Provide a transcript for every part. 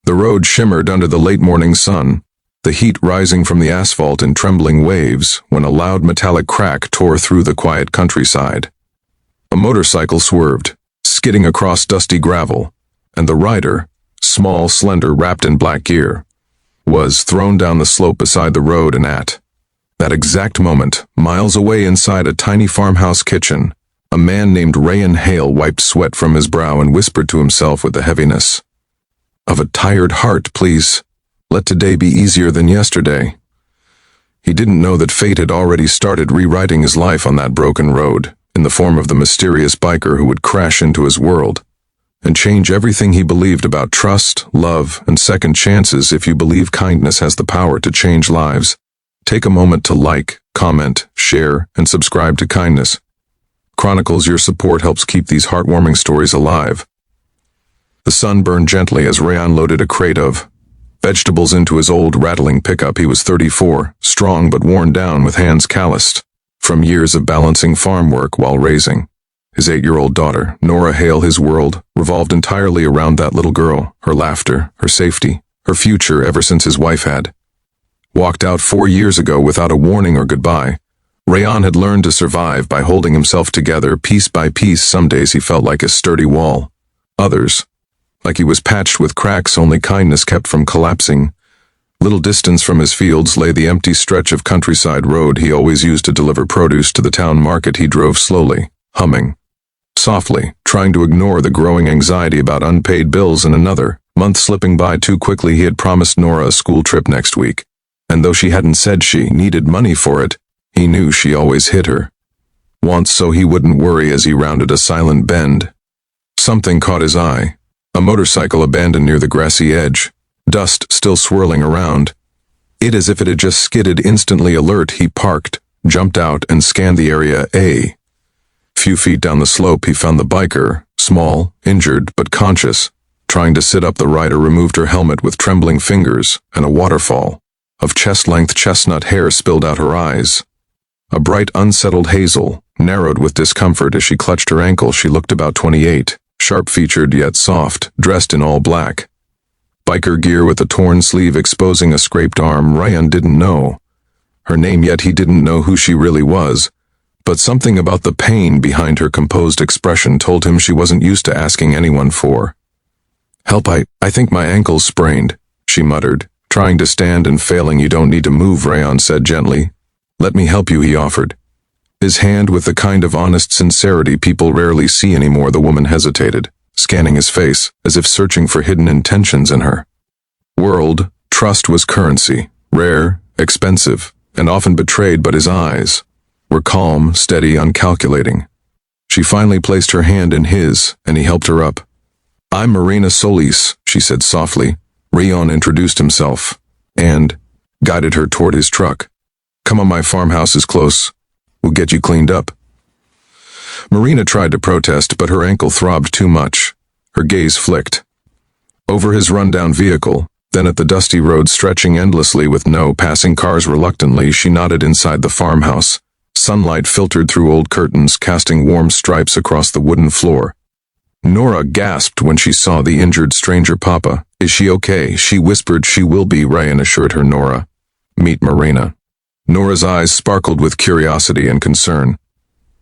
The road shimmered under the late morning sun, the heat rising from the asphalt in trembling waves when a loud metallic crack tore through the quiet countryside. A motorcycle swerved, skidding across dusty gravel, and the rider, small, slender, wrapped in black gear, was thrown down the slope beside the road and at that exact moment, miles away inside a tiny farmhouse kitchen, a man named Rayan Hale wiped sweat from his brow and whispered to himself with the heaviness of a tired heart, "Please, let today be easier than yesterday." He didn't know that fate had already started rewriting his life on that broken road, in the form of the mysterious biker who would crash into his world and change everything he believed about trust, love, and second chances. If you believe kindness has the power to change lives, take a moment to like, comment, share, and subscribe to Kindness Chronicles. Your support helps keep these heartwarming stories alive. The sun burned gently as Rayan loaded a crate of vegetables into his old, rattling pickup. He was 34, strong but worn down with hands calloused from years of balancing farm work while raising his 8-year-old daughter, Nora Hale. His world revolved entirely around that little girl, her laughter, her safety, her future ever since his wife had walked out 4 years ago without a warning or goodbye. Rayan had learned to survive by holding himself together piece by piece. Some days he felt like a sturdy wall. Others, like he was patched with cracks only kindness kept from collapsing. Little distance from his fields lay the empty stretch of countryside road he always used to deliver produce to the town market. He drove slowly, humming softly, trying to ignore the growing anxiety about unpaid bills and another month slipping by too quickly. He had promised Nora a school trip next week, and though she hadn't said she needed money for it, he knew she always hid her wants so he wouldn't worry. As he rounded a silent bend, something caught his eye. A motorcycle abandoned near the grassy edge, dust still swirling around it as if it had just skidded. Instantly alert, he parked, jumped out, and scanned the area. A few feet down the slope he found the biker, small, injured, but conscious, trying to sit up. The rider removed her helmet with trembling fingers, and a waterfall of chest-length chestnut hair spilled out her eyes. A bright, unsettled hazel narrowed with discomfort as she clutched her ankle. She looked about 28, sharp-featured yet soft, dressed in all black biker gear with a torn sleeve exposing a scraped arm. Rayan didn't know her name yet. He didn't know who she really was, but something about the pain behind her composed expression told him she wasn't used to asking anyone for help. I think my ankle's sprained," she muttered, trying to stand and failing. "You don't need to move," Rayan said gently. "Let me help you," he offered, his hand with the kind of honest sincerity people rarely see anymore. The woman hesitated, scanning his face, as if searching for hidden intentions in her world. Trust was currency, rare, expensive, and often betrayed, but his eyes were calm, steady, uncalculating. She finally placed her hand in his, and he helped her up. "I'm Marina Solis," she said softly. Rayan introduced himself and guided her toward his truck. "Come on, my farmhouse is close. We'll get you cleaned up." Marina tried to protest, but her ankle throbbed too much. Her gaze flicked over his rundown vehicle, then at the dusty road stretching endlessly with no passing cars. Reluctantly, she nodded inside the farmhouse. Sunlight filtered through old curtains, casting warm stripes across the wooden floor. Nora gasped when she saw the injured stranger. "Papa, is she okay?" she whispered. "She will be," Rayan assured her. "Nora, meet Marina." Nora's eyes sparkled with curiosity and concern.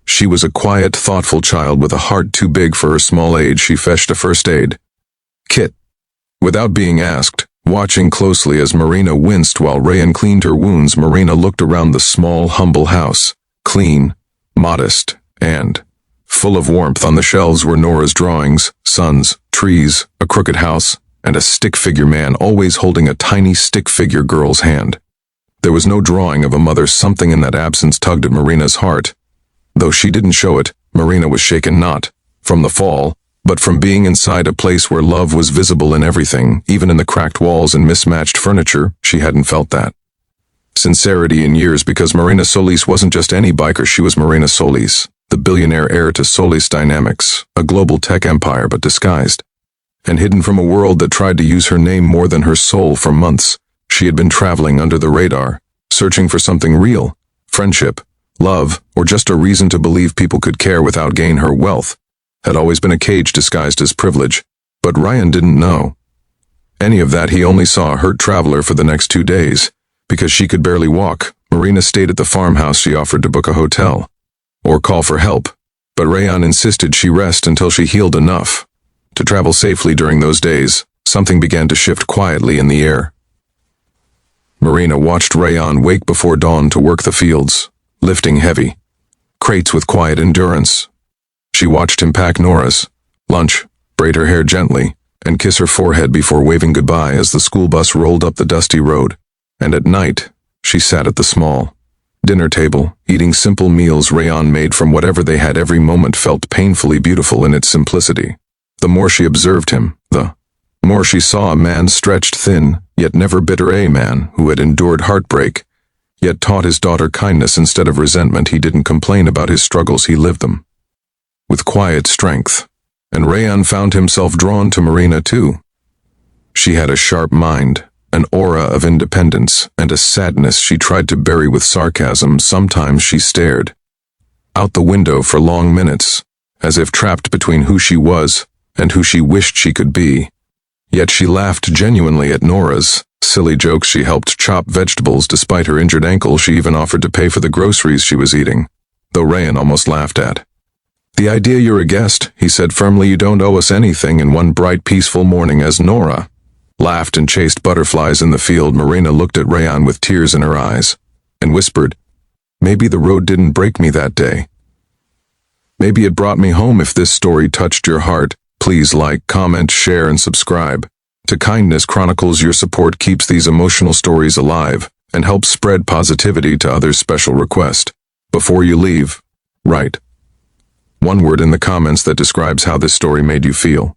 She was a quiet, thoughtful child with a heart too big for her small age. She fetched a first aid kit without being asked, watching closely as Marina winced while Rayan cleaned her wounds. Marina looked around the small, humble house, clean, modest, and full of warmth. On the shelves were Nora's drawings, suns, trees, a crooked house, and a stick figure man always holding a tiny stick figure girl's hand. There was no drawing of a mother. Something in that absence tugged at Marina's heart. Though she didn't show it, Marina was shaken not from the fall, but from being inside a place where love was visible in everything, even in the cracked walls and mismatched furniture. She hadn't felt that sincerity in years, because Marina Solis wasn't just any biker. She was Marina Solis, the billionaire heir to Solis Dynamics, a global tech empire, but disguised and hidden from a world that tried to use her name more than her soul. For months, she had been traveling under the radar, searching for something real, friendship, love, or just a reason to believe people could care without gain. Her wealth had always been a cage disguised as privilege, but Rayan didn't know Any of that, he only saw a hurt traveler for the next 2 days. Because she could barely walk, Marina stayed at the farmhouse. She offered to book a hotel or call for help, but Rayan insisted she rest until she healed enough. To travel safely during those days, something began to shift quietly in the air. Marina watched Rayan wake before dawn to work the fields, lifting heavy crates with quiet endurance. She watched him pack Nora's lunch, braid her hair gently, and kiss her forehead before waving goodbye as the school bus rolled up the dusty road. And at night, she sat at the small dinner table, eating simple meals Rayan made from whatever they had. Every moment felt painfully beautiful in its simplicity. The more she observed him, the more she saw a man stretched thin, yet never bitter, a man who had endured heartbreak, yet taught his daughter kindness instead of resentment. He didn't complain about his struggles, he lived them with quiet strength. And Rayan found himself drawn to Marina too. She had a sharp mind, an aura of independence, and a sadness she tried to bury with sarcasm. Sometimes she stared out the window for long minutes, as if trapped between who she was and who she wished she could be. Yet she laughed genuinely at Nora's silly jokes. She helped chop vegetables despite her injured ankle. She even offered to pay for the groceries she was eating, though Rayan almost laughed at the idea. "You're a guest," he said firmly. "You don't owe us anything." In one bright, peaceful morning, as Nora laughed and chased butterflies in the field, Marina looked at Rayan with tears in her eyes and whispered, "Maybe the road didn't break me that day. Maybe it brought me home." If this story touched your heart, please like, comment, share, and subscribe to Kindness Chronicles. Your support keeps these emotional stories alive and helps spread positivity to others. Special request: before you leave, write one word in the comments that describes how this story made you feel.